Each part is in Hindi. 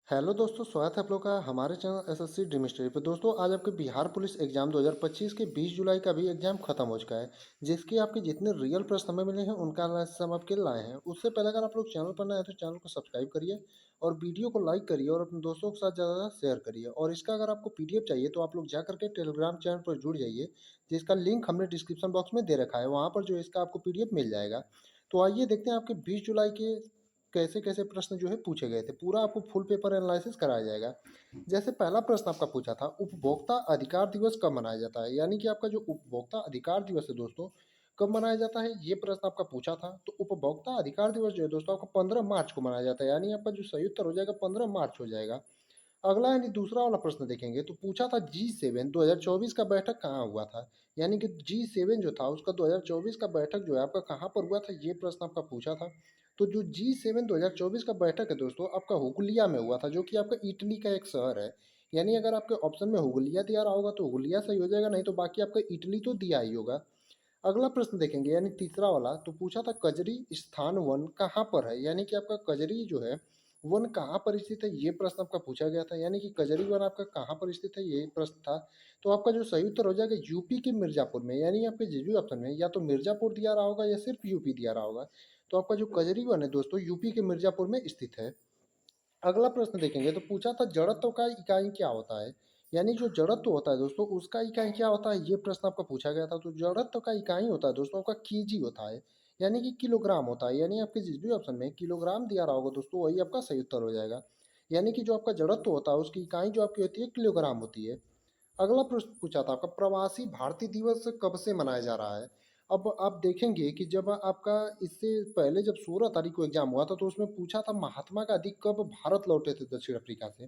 हेलो दोस्तों, स्वागत है आप लोग का हमारे चैनल एसएससी ड्रीम स्टडी पे। दोस्तों आज आपके बिहार पुलिस एग्जाम 2025 के 20 जुलाई का भी एग्जाम खत्म हो चुका है, जिसके आपके जितने रियल प्रश्न हमें मिले हैं उनका एनालिसिस हम आपके लाए हैं। उससे पहले अगर आप लोग चैनल पर नए हैं तो चैनल को सब्सक्राइब करिए और वीडियो को लाइक करिए और अपने दोस्तों के साथ ज़्यादा शेयर करिए। और इसका अगर आपको पीडीएफ चाहिए तो आप लोग जा करके टेलीग्राम चैनल पर जुड़ जाइए, जिसका लिंक हमने डिस्क्रिप्शन बॉक्स में दे रखा है। वहाँ पर जो है इसका आपको पीडीएफ मिल जाएगा। तो आइए देखते हैं आपके 20 जुलाई के कैसे कैसे प्रश्न जो है पूछे गए थे। पूरा आपको फुल पेपर एनालिसिस कराया जाएगा। जैसे पहला प्रश्न आपका पूछा था, उपभोक्ता अधिकार दिवस कब मनाया जाता है? यानी कि आपका जो उपभोक्ता अधिकार दिवस है दोस्तों, कब मनाया जाता है, ये प्रश्न आपका पूछा था। तो उपभोक्ता अधिकार दिवस जो है दोस्तों आपका 15 मार्च को मनाया जाता है, यानी आपका जो सही उत्तर हो जाएगा 15 मार्च हो जाएगा। अगला यानी दूसरा वाला प्रश्न देखेंगे तो पूछा था G7 2024 का बैठक कहाँ हुआ था? यानी कि G7 जो था उसका 2024 का बैठक जो है आपका कहाँ पर हुआ था, ये प्रश्न आपका पूछा था। तो जो G7 2024 का बैठक है दोस्तों आपका हुगलिया में हुआ था, जो कि आपका इटली का एक शहर है। यानी अगर आपके ऑप्शन में हुगलिया दिया रहा होगा तो हुगलिया सही हो जाएगा, नहीं तो बाकी आपका इटली तो दिया ही होगा। अगला प्रश्न देखेंगे यानी तीसरा वाला, तो पूछा था कजरी स्थान वन कहाँ पर है? यानी कि आपका कजरी जो है वन कहाँ पर स्थित है, ये प्रश्न आपका पूछा गया था। यानी कि कजरी वन आपका कहाँ पर स्थित है, ये प्रश्न था। तो आपका जो सही उत्तर हो जाएगा यूपी के मिर्जापुर में। यानी आपके जिस भी ऑप्शन में या तो मिर्जापुर दिया रहा होगा या सिर्फ यूपी दिया रहा होगा। तो आपका जो कजरी वन है दोस्तों यूपी के मिर्जापुर में स्थित है। अगला प्रश्न देखेंगे तो पूछा था जड़त्व का इकाई क्या होता है? यानी जो जड़त्व होता है दोस्तों उसका इकाई क्या होता है, ये प्रश्न आपका पूछा गया था। तो जड़त्व का इकाई होता है दोस्तों आपका केजी होता है, यानी कि किलोग्राम होता है। यानी आपके जिस भी ऑप्शन में किलोग्राम दिया रहा होगा दोस्तों वही आपका सही उत्तर हो जाएगा। यानी कि जो आपका जड़त्व होता है उसकी इकाई जो आपकी होती है किलोग्राम होती है। अगला प्रश्न पूछा था आपका प्रवासी भारतीय दिवस कब से मनाया जा रहा है? अब आप देखेंगे कि जब आपका इससे पहले जब 16 तारीख को एग्जाम हुआ था तो उसमें पूछा था महात्मा गांधी कब भारत लौटे थे दक्षिण अफ्रीका से।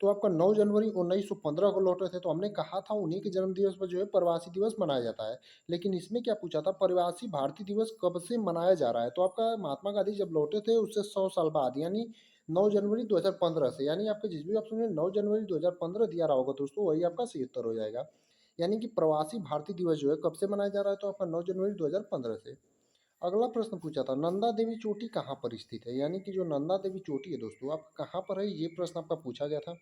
तो आपका 9 जनवरी 1915 को लौटे थे। तो हमने कहा था उन्हीं के जन्म दिवस पर जो है प्रवासी दिवस मनाया जाता है। लेकिन इसमें क्या पूछा था, प्रवासी भारतीय दिवस कब से मनाया जा रहा है? तो आपका महात्मा गांधी जब लौटे थे उससे 100 साल बाद, यानी 9 जनवरी 2015 से। यानी आपके जिस भी ऑप्शन में 9 जनवरी 2015 दिया रहा होगा दोस्तों वही आपका सही उत्तर हो जाएगा। यानी कि प्रवासी भारतीय दिवस जो है कब से मनाया जा रहा है, तो आपका 9 जनवरी 2015 से। अगला प्रश्न पूछा था नंदा देवी चोटी कहाँ पर स्थित है? यानी कि जो नंदा देवी चोटी है दोस्तों आपका कहाँ पर है, ये प्रश्न आपका पूछा गया था।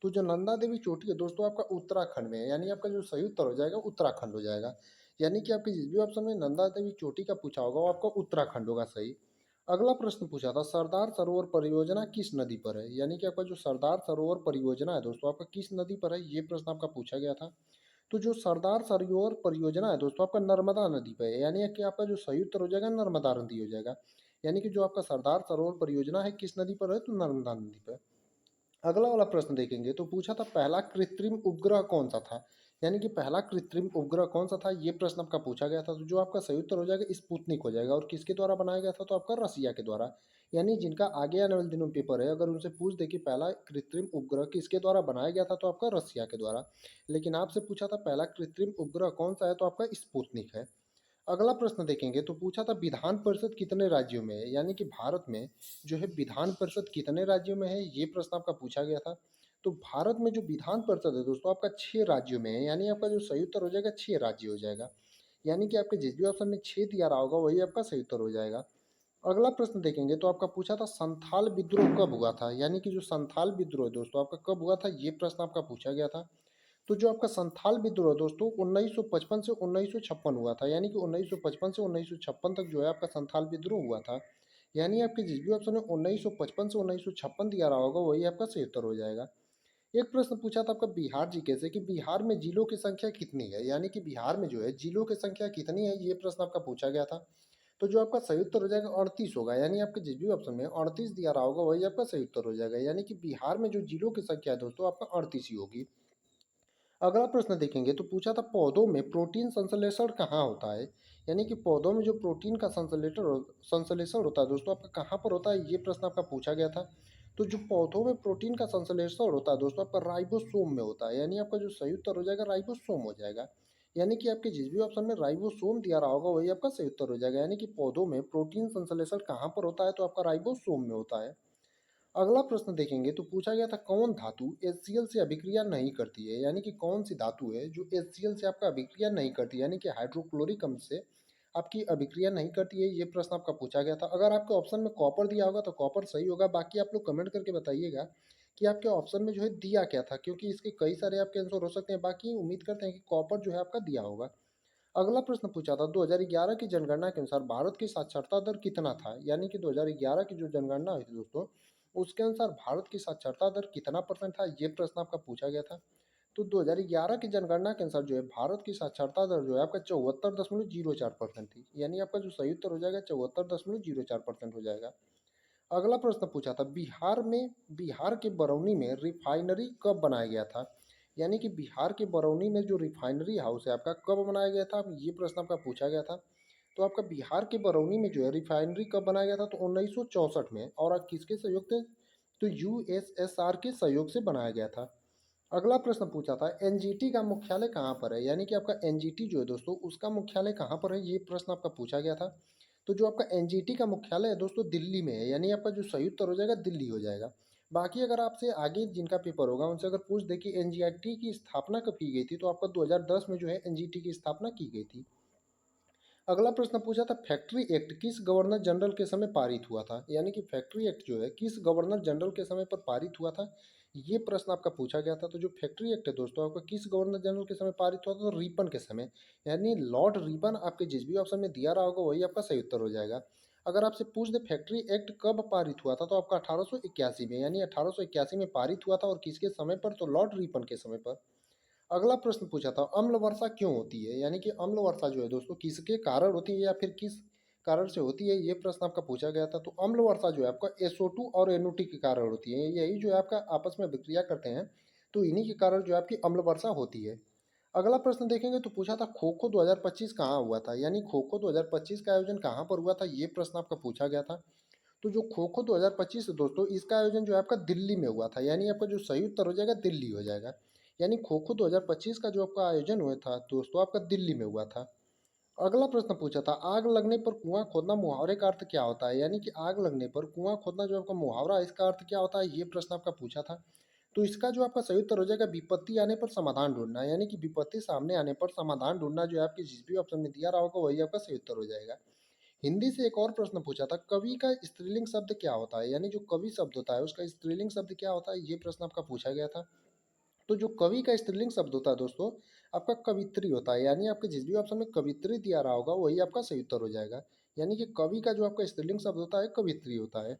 तो जो नंदा देवी चोटी है दोस्तों आपका उत्तराखंड में है। यानी आपका जो सही उत्तर हो जाएगा उत्तराखंड हो जाएगा। यानी कि आपके जिस भी ऑप्शन में नंदा देवी चोटी का पूछा होगा वो आपका उत्तराखंड होगा सही। अगला प्रश्न पूछा था सरदार सरोवर परियोजना किस नदी पर है? यानी कि आपका जो सरदार सरोवर परियोजना है दोस्तों आपका किस नदी पर है, ये प्रश्न आपका पूछा गया था। तो जो सरदार सरोवर परियोजना है दोस्तों आपका नर्मदा नदी पे है। यानी कि आपका जो सही उत्तर हो जाएगा नर्मदा नदी हो जाएगा। यानी कि जो आपका सरदार सरोवर परियोजना है किस नदी पर है, तो नर्मदा नदी पर। अगला वाला प्रश्न देखेंगे तो पूछा था पहला कृत्रिम उपग्रह कौन सा था? यानी कि पहला कृत्रिम उपग्रह कौन सा था, ये प्रश्न आपका पूछा गया था। तो जो आपका सही उत्तर हो जाएगा स्पुतनिक हो जाएगा। और किसके द्वारा बनाया गया था, तो आपका रसिया के द्वारा। यानी जिनका आगे आने वाले दिनों में पेपर है अगर उनसे पूछ दे कि पहला कृत्रिम उपग्रह किसके द्वारा बनाया गया था, तो आपका रसिया के द्वारा। लेकिन आपसे पूछा था पहला कृत्रिम उपग्रह कौन सा है, तो आपका स्पुतनिक है। अगला प्रश्न देखेंगे तो पूछा था विधान परिषद कितने राज्यों में है? यानी कि भारत में जो है विधान परिषद कितने राज्यों में है, ये प्रश्न आपका पूछा गया था। तो भारत में जो विधान परिषद है दोस्तों आपका 6 राज्यों में है। यानी आपका जो सही उत्तर हो जाएगा 6 राज्य हो जाएगा। यानी कि आपके जिस भी ऑप्शन में 6 दिया रहा होगा वही आपका सही उत्तर हो जाएगा। अगला प्रश्न देखेंगे तो आपका पूछा था संथाल विद्रोह कब हुआ था? यानी कि जो संथाल विद्रोह है दोस्तों आपका कब हुआ था, ये प्रश्न आपका पूछा गया था। तो जो आपका संथाल विद्रोह दोस्तों 1955 से 1956 हुआ था। यानी कि 1955 से 1956 तक जो है आपका संथाल विद्रोह हुआ था। यानी आपके जिस भी ऑप्शन में 1955 से 1956 दिया रहा होगा वही आपका सही उत्तर हो जाएगा। एक प्रश्न पूछा था आपका बिहार जी कैसे कि बिहार में जिलों की संख्या कितनी है? यानी कि बिहार में जो है जिलों की संख्या कितनी है, ये प्रश्न आपका पूछा गया था। तो जो आपका सही उत्तर हो जाएगा 38 होगा। यानी आपके जिस भी ऑप्शन में 38 दिया रहा होगा वही आपका सही उत्तर हो जाएगा। यानी कि बिहार में जो जिलों की संख्या है दोस्तों आपका 38 ही होगी। अगला प्रश्न देखेंगे तो पूछा था पौधों में प्रोटीन संश्लेषण कहाँ होता है? यानी कि पौधों में जो प्रोटीन का संश्लेषण होता है दोस्तों आपका कहाँ पर होता है, ये प्रश्न आपका पूछा गया था। तो जो पौधों में प्रोटीन का संश्लेषण होता है दोस्तों आपका राइबोसोम में होता है। यानी आपका जो सही उत्तर हो जाएगा राइबोसोम हो जाएगा। यानी कि आपके जिस भी ऑप्शन में राइबोसोम दिया रहा होगा वही आपका सही उत्तर हो जाएगा। यानी कि पौधों में प्रोटीन संश्लेषण कहाँ पर होता है, तो आपका राइबोसोम में होता है। अगला प्रश्न देखेंगे तो पूछा गया था कौन धातु HCl से अभिक्रिया नहीं करती है? यानी कि कौन सी धातु है जो HCl से आपका अभिक्रिया नहीं करती, यानी कि हाइड्रोक्लोरिक अम्ल से आपकी अभिक्रिया नहीं करती है, ये प्रश्न आपका पूछा गया था। अगर आपके ऑप्शन में कॉपर दिया होगा तो कॉपर सही होगा। बाकी आप लोग कमेंट करके बताइएगा कि आपके ऑप्शन में जो है दिया क्या था, क्योंकि इसके कई सारे आपके आंसर हो सकते हैं। बाकी उम्मीद करते हैं कि कॉपर जो है आपका दिया होगा। अगला प्रश्न पूछा था 2011 की जनगणना के अनुसार भारत की साक्षरता दर कितना था, यानी कि 2011 की जो जनगणना हुई थी दोस्तों, उसके अनुसार भारत की साक्षरता दर कितना परसेंट था, ये प्रश्न आपका पूछा गया था। तो 2011 की जनगणना के अनुसार जो है भारत की साक्षरता दर जो है आपका 74.04% थी, यानी आपका जो सही उत्तर हो जाएगा 74.04% हो जाएगा। अगला प्रश्न पूछा था बिहार के बरौनी में रिफाइनरी कब बनाया गया था, यानी कि बिहार के बरौनी में जो रिफाइनरी हाउस है आपका कब बनाया गया था, ये प्रश्न आपका पूछा गया था। तो आपका बिहार के बरौनी में जो है रिफाइनरी कब बनाया गया था, तो 1964 में। और आप किसके सहयोग से, तो यूएसएसआर के सहयोग से बनाया गया था। अगला प्रश्न पूछा था एनजीटी का मुख्यालय कहाँ पर है, यानी कि आपका एनजीटी जो है दोस्तों उसका मुख्यालय कहाँ पर है, ये प्रश्न आपका पूछा गया था। तो जो आपका एनजीटी का मुख्यालय है दोस्तों दिल्ली में है, यानी आपका जो सही उत्तर हो जाएगा दिल्ली हो जाएगा। बाकी अगर आपसे आगे जिनका पेपर होगा उनसे अगर पूछ दे कि एनजीटी की स्थापना कब की गई थी, तो आपका 2010 में जो है एनजीटी की स्थापना की गई थी। अगला प्रश्न पूछा था फैक्ट्री एक्ट किस गवर्नर जनरल के समय पारित हुआ था, यानी कि फैक्ट्री एक्ट जो है किस गवर्नर जनरल के समय पर पारित हुआ था, ये प्रश्न आपका पूछा गया था। तो जो फैक्ट्री एक्ट है दोस्तों आपका किस गवर्नर जनरल के समय पारित हुआ था, तो रिपन के समय, यानी लॉर्ड रिपन आपके जिस भी ऑप्शन में दिया रहा होगा वही आपका सही उत्तर हो जाएगा। अगर आपसे पूछ दे फैक्ट्री एक्ट कब पारित हुआ था, तो आपका 1881 में, यानी 1881 में पारित हुआ था। और किसके समय पर, तो लॉर्ड रिपन के समय पर। अगला प्रश्न पूछा था अम्ल वर्षा क्यों होती है, यानी कि अम्ल वर्षा जो है दोस्तों किसके कारण होती है या फिर किस कारण से होती है, ये प्रश्न आपका पूछा गया था। तो अम्ल वर्षा जो है आपका SO2 और NO2 के कारण होती है, यही जो है आपका आपस में विक्रिया करते हैं, तो इन्हीं के कारण जो है आपकी अम्ल वर्षा होती है। अगला प्रश्न देखेंगे तो पूछा था खो खो 2025 कहाँ हुआ था, यानी खो खो 2025 का आयोजन कहाँ पर हुआ था, ये प्रश्न आपका पूछा गया था। तो जो खो खो 2025 है दोस्तों इसका आयोजन जो है आपका दिल्ली में हुआ था, यानी आपका जो सही उत्तर हो जाएगा दिल्ली हो जाएगा। यानी खो खो 2025 का जो आपका आयोजन हुआ था दोस्तों आपका दिल्ली में हुआ था। अगला प्रश्न पूछा था आग लगने पर कुआं खोदना मुहावरे का अर्थ क्या होता है, यानी कि आग लगने पर कुआं खोदना जो आपका मुहावरा है इसका अर्थ क्या होता है, ये प्रश्न आपका पूछा था। तो इसका जो आपका सही उत्तर हो जाएगा विपत्ति आने पर समाधान ढूंढना, यानी कि विपत्ति सामने आने पर समाधान ढूंढना जो है आपके जिस भी ऑप्शन में दिया रहा होगा वही आपका सही उत्तर हो जाएगा। हिंदी से एक और प्रश्न पूछा था कवि का स्त्रीलिंग शब्द क्या होता है, यानी जो कवि शब्द होता है उसका स्त्रीलिंग शब्द क्या होता है, ये प्रश्न आपका पूछा गया था। तो जो कवि का स्त्रीलिंग शब्द होता है दोस्तों आपका कवित्री होता है, यानी आपके जिस भी ऑप्शन में कवित्री दिया रहा होगा वही आपका सही उत्तर हो जाएगा। यानी कि कवि का जो आपका स्त्रीलिंग शब्द होता है कवित्री होता है।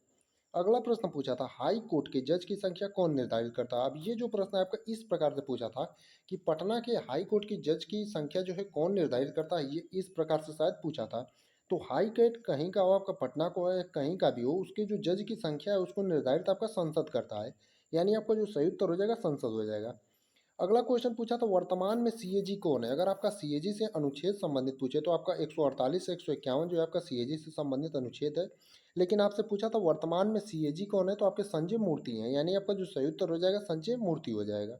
अगला प्रश्न पूछा था हाई कोर्ट के जज की संख्या कौन निर्धारित करता है। अब ये जो प्रश्न है आपका इस प्रकार से पूछा था कि पटना के हाई कोर्ट की जज की संख्या जो है कौन निर्धारित करता है, ये इस प्रकार से शायद पूछा था। तो हाई कोर्ट कहीं का हो आपका पटना को है कहीं का भी हो, उसके जो जज की संख्या है उसको निर्धारित आपका संसद करता है, यानी आपका जो सही उत्तर हो जाएगा संसद हो जाएगा। अगला क्वेश्चन पूछा तो वर्तमान में सीएजी कौन है। अगर आपका सीएजी से अनुच्छेद संबंधित पूछे तो आपका 148 से 151 जो है आपका सीएजी से संबंधित अनुच्छेद है। लेकिन आपसे पूछा था वर्तमान में सीएजी कौन है, तो आपके संजय मूर्ति हैं, यानी आपका जो सही उत्तर हो जाएगा संजय मूर्ति हो जाएगा।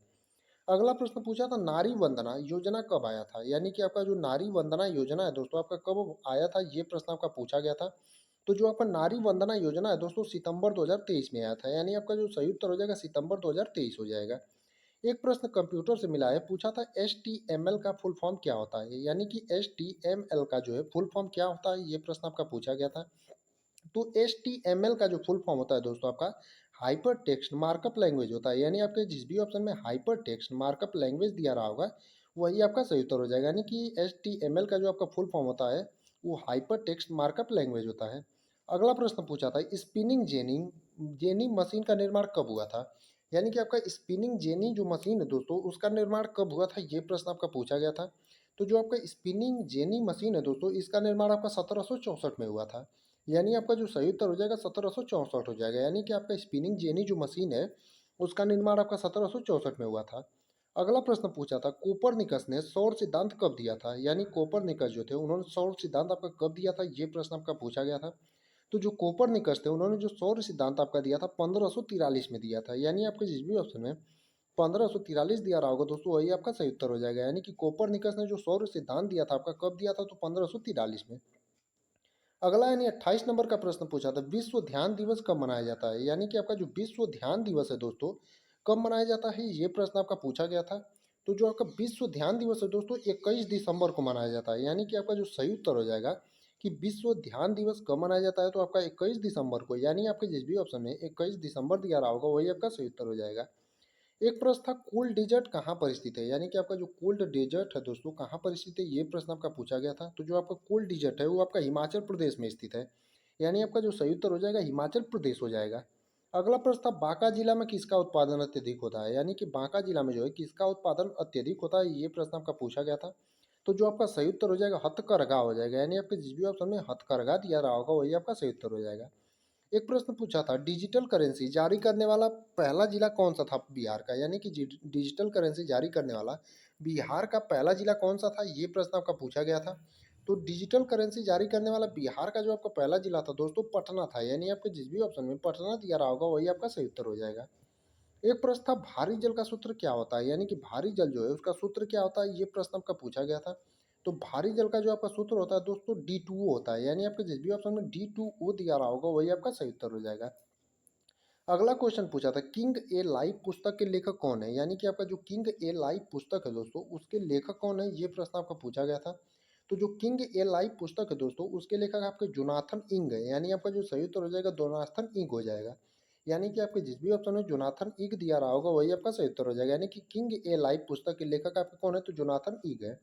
अगला प्रश्न पूछा था नारी वंदना योजना कब आया था, यानी कि आपका जो नारी वंदना योजना है दोस्तों आपका कब आया था, ये प्रश्न आपका पूछा गया था। तो जो आपका नारी वंदना योजना है दोस्तों सितंबर 2023 में आया था, यानी आपका जो सही उत्तर हो जाएगा सितंबर 2023 हो जाएगा। एक प्रश्न कंप्यूटर से मिला है, पूछा था HTML का फुल फॉर्म क्या होता है, यानी कि HTML का जो है फुल फॉर्म क्या होता है, ये प्रश्न आपका पूछा गया था। तो HTML का जो फुल फॉर्म होता है दोस्तों आपका हाइपर टेक्स्ट मार्कअप लैंग्वेज होता है, यानी आपके जिस भी ऑप्शन में हाइपर टेक्स्ट मार्कअप लैंग्वेज दिया रहा होगा वही आपका सही उत्तर हो जाएगा। यानी कि HTML का जो आपका फुल फॉर्म होता है वो हाइपर टेक्स्ट मार्कअप लैंग्वेज होता है। अगला प्रश्न पूछा था स्पिनिंग जेनी मशीन का निर्माण कब हुआ था, यानी कि आपका स्पिनिंग जेनी जो मशीन है दोस्तों उसका निर्माण कब हुआ था, ये प्रश्न आपका पूछा गया था। तो जो आपका स्पिनिंग जेनी मशीन है दोस्तों इसका निर्माण आपका 1764 में हुआ था, यानी आपका जो सही उत्तर हो जाएगा 1764 हो जाएगा। यानी कि आपका स्पिनिंग जेनी जो मशीन है उसका निर्माण आपका 1764 में हुआ था। अगला प्रश्न पूछा था कोपरनिकस ने सौर सिद्धांत कब दिया था, यानी कोपरनिकस जो थे उन्होंने सौर सिद्धांत आपका कब दिया था, ये प्रश्न आपका पूछा गया था। तो जो कोपरनिकस थे उन्होंने जो सौर सिद्धांत आपका दिया था 1543 में दिया था, यानी आपके जिस भी ऑप्शन में 1543 दिया रहा होगा दोस्तों वही आपका सही उत्तर हो जाएगा। यानी कि कोपरनिकस ने जो सौर सिद्धांत दिया था आपका कब दिया था, तो 1543 में। अगला यानी 28 नंबर का प्रश्न पूछा था विश्व ध्यान दिवस कब मनाया जाता है, यानी कि आपका जो विश्व ध्यान दिवस है दोस्तों कब मनाया जाता है, ये प्रश्न आपका पूछा गया था। तो जो आपका विश्व ध्यान दिवस है दोस्तों 21 दिसंबर को मनाया जाता है, यानी कि आपका जो सही उत्तर हो जाएगा कि विश्व ध्यान दिवस कब मनाया जाता है, तो आपका 21 दिसंबर को, यानी आपके जिस भी ऑप्शन में 21 दिसंबर दिया रहा होगा वही आपका सही उत्तर हो जाएगा। एक प्रश्न था कोल्ड डेजर्ट कहाँ पर स्थित है, यानी कि आपका जो कोल्ड डेजर्ट है दोस्तों कहाँ पर स्थित है, ये प्रश्न आपका पूछा गया था। तो जो आपका कोल्ड डेजर्ट है वो आपका हिमाचल प्रदेश में स्थित है, यानी आपका जो सही उत्तर हो जाएगा हिमाचल प्रदेश हो जाएगा। अगला प्रश्न था बांका जिला में किसका उत्पादन अत्यधिक होता है, यानी कि बांका जिला में जो है किसका उत्पादन अत्यधिक होता है, ये प्रश्न आपका पूछा गया था। तो जो आपका सही उत्तर हो जाएगा हथकरघा हो जाएगा, यानी आपके जिस भी ऑप्शन में हथकरघा दिया रहा होगा वही आपका सही उत्तर हो जाएगा। एक प्रश्न पूछा था डिजिटल करेंसी जारी करने वाला पहला जिला कौन सा था बिहार का, यानी कि डिजिटल करेंसी जारी करने वाला बिहार का पहला जिला कौन सा था, ये प्रश्न आपका पूछा गया था। तो डिजिटल करेंसी जारी करने वाला बिहार का जो आपका पहला जिला था दोस्तों पटना था, यानी आपके जिस भी ऑप्शन में पटना दिया रहा होगा वही आपका सही उत्तर हो जाएगा। एक प्रश्न था भारी जल का सूत्र क्या होता है, यानी कि भारी जल जो है उसका सूत्र क्या होता है, ये प्रश्न आपका पूछा गया था। तो भारी जल का जो आपका सूत्र होता है दोस्तों D2O होता है, यानी आपके जिस भी ऑप्शन में D2O दिया रहा होगा वही आपका सही उत्तर हो जाएगा। अगला क्वेश्चन पूछा था किंग ए लाइव पुस्तक के लेखक कौन है, यानी कि आपका जो किंग ए लाइव पुस्तक है दोस्तों उसके लेखक कौन है, ये प्रश्न आपका पूछा गया था। तो जो किंग ए लाइव पुस्तक है दोस्तों उसके लेखक आपके जोनाथन इंग है, यानी आपका जो सही उत्तर हो जाएगा जोनाथन इंग हो जाएगा। यानी कि आपके जिस भी ऑप्शन में जोनाथन इंग दिया रहा होगा वही आपका सही उत्तर हो जाएगा, यानी कि किंग ए लाइव पुस्तक के लेखक आपके कौन है, तो जोनाथन इंग है।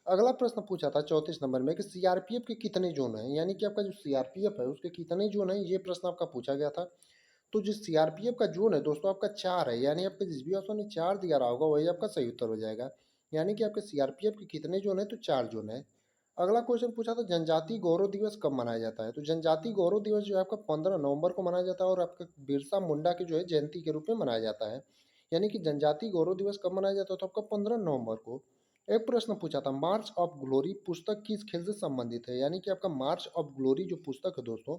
अगला प्रश्न पूछा था 34 नंबर में कि सीआरपीएफ के कितने जोन हैं, यानी कि आपका जो सीआरपीएफ है उसके कितने जोन है, ये प्रश्न आपका पूछा गया था। तो जो सीआरपीएफ का जोन है दोस्तों आपका 4 है, यानी आपके जिस भी ऑप्शन में 4 दिया रहा होगा वही आपका सही उत्तर हो जाएगा। यानी कि आपके सीआरपीएफ के कितने जोन है, तो 4 जोन है। अगला क्वेश्चन पूछा था जनजातीय गौरव दिवस कब मनाया जाता है, तो जनजातीय गौरव दिवस जो है आपका 15 नवंबर को मनाया जाता है और आपका बिरसा मुंडा की जो है जयंती के रूप में मनाया जाता है। यानी कि जनजातीय गौरव दिवस कब मनाया जाता है, तो आपका 15 नवंबर को। एक प्रश्न पूछा था मार्च ऑफ ग्लोरी पुस्तक किस खेल से संबंधित है, यानी कि आपका मार्च ऑफ ग्लोरी जो पुस्तक है दोस्तों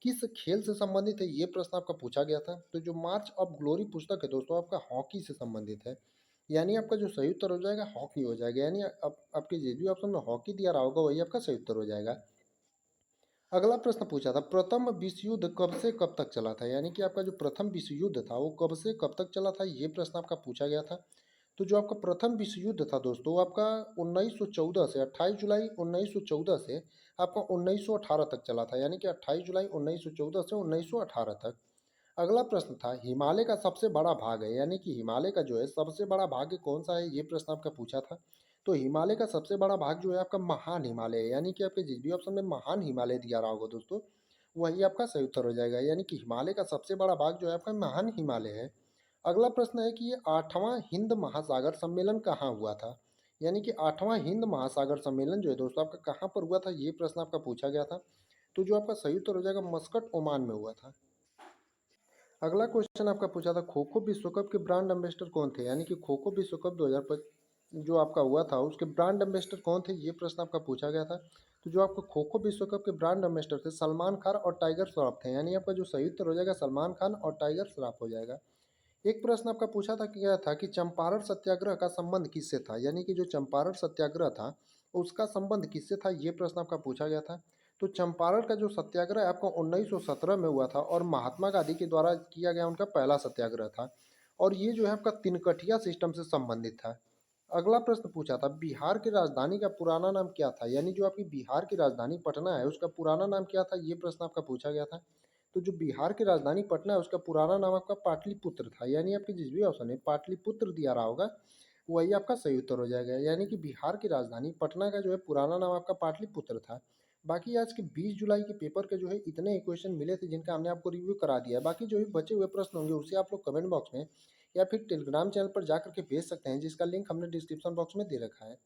किस खेल से संबंधित है, ये प्रश्न आपका पूछा गया था। तो जो मार्च ऑफ ग्लोरी पुस्तक है दोस्तों आपका हॉकी से संबंधित है, यानी आपका जो सही उत्तर हो जाएगा हॉकी हो जाएगा, यानी आपके जिस भी ऑप्शन में हॉकी दिया रहा होगा वही आपका सही उत्तर हो जाएगा। अगला प्रश्न पूछा था प्रथम विश्व युद्ध कब से कब तक चला था, यानी कि आपका जो प्रथम विश्व युद्ध था वो कब से कब तक चला था, ये प्रश्न आपका पूछा गया था। तो जो आपका प्रथम विश्व युद्ध था दोस्तों वो आपका 1914 से 28 जुलाई 1914 से आपका 1918 तक चला था, यानी कि 28 जुलाई 1914 से 1918 तक। अगला प्रश्न था हिमालय का सबसे बड़ा भाग है, यानी कि हिमालय का जो है सबसे बड़ा भाग कौन सा है, ये प्रश्न आपका पूछा था। तो हिमालय का सबसे बड़ा भाग जो है आपका महान हिमालय है, यानी कि आपके जिस भी ऑप्शन में महान हिमालय दिया रहा होगा दोस्तों वही आपका सही उत्तर हो जाएगा, यानी कि हिमालय का सबसे बड़ा भाग जो है आपका महान हिमालय है। अगला प्रश्न है कि ये 8वां हिंद महासागर सम्मेलन कहाँ हुआ था, यानी कि 8वां हिंद महासागर सम्मेलन जो है दोस्तों आपका कहाँ पर हुआ था, ये प्रश्न आपका पूछा गया था। तो जो आपका सही उत्तर हो जाएगा मस्कट ओमान में हुआ था। अगला क्वेश्चन आपका पूछा था खो खो विश्व कप के ब्रांड एम्बेसडर कौन थे, यानी कि खो खो विश्व कप 2025 जो आपका हुआ था उसके ब्रांड एम्बेसडर कौन थे, ये प्रश्न आपका पूछा गया था। तो जो आपका खो खो विश्व कप के ब्रांड एम्बेसडर थे सलमान खान और टाइगर श्रॉफ थे, यानी आपका जो सही उत्तर हो जाएगा सलमान खान और टाइगर श्रॉफ हो जाएगा। एक प्रश्न आपका पूछा था कि क्या था कि चंपारण सत्याग्रह का संबंध किससे था, यानी कि जो चंपारण सत्याग्रह था उसका संबंध किससे था, ये प्रश्न आपका पूछा गया था। तो चंपारण का जो सत्याग्रह आपको 1917 में हुआ था और महात्मा गांधी के द्वारा किया गया उनका पहला सत्याग्रह था, और ये जो है आपका तिनकठिया सिस्टम से संबंधित था। अगला प्रश्न पूछा था बिहार की राजधानी का पुराना नाम क्या था, यानी जो आपकी बिहार की राजधानी पटना है उसका पुराना नाम क्या था, ये प्रश्न आपका पूछा गया था। तो जो बिहार की राजधानी पटना है उसका पुराना नाम आपका पाटलिपुत्र था, यानी आपके जिस भी ऑप्शन है पाटलिपुत्र दिया रहा होगा वही आपका सही उत्तर हो जाएगा, यानी कि बिहार की राजधानी पटना का जो है पुराना नाम आपका पाटलिपुत्र था। बाकी आज के 20 जुलाई के पेपर के जो है इतने ही क्वेश्चन मिले थे जिनका हमने आपको रिव्यू करा दिया है। बाकी जो भी बचे हुए प्रश्न होंगे उसे आप लोग कमेंट बॉक्स में या फिर टेलीग्राम चैनल पर जाकर के भेज सकते हैं, जिसका लिंक हमने डिस्क्रिप्शन बॉक्स में दे रखा है।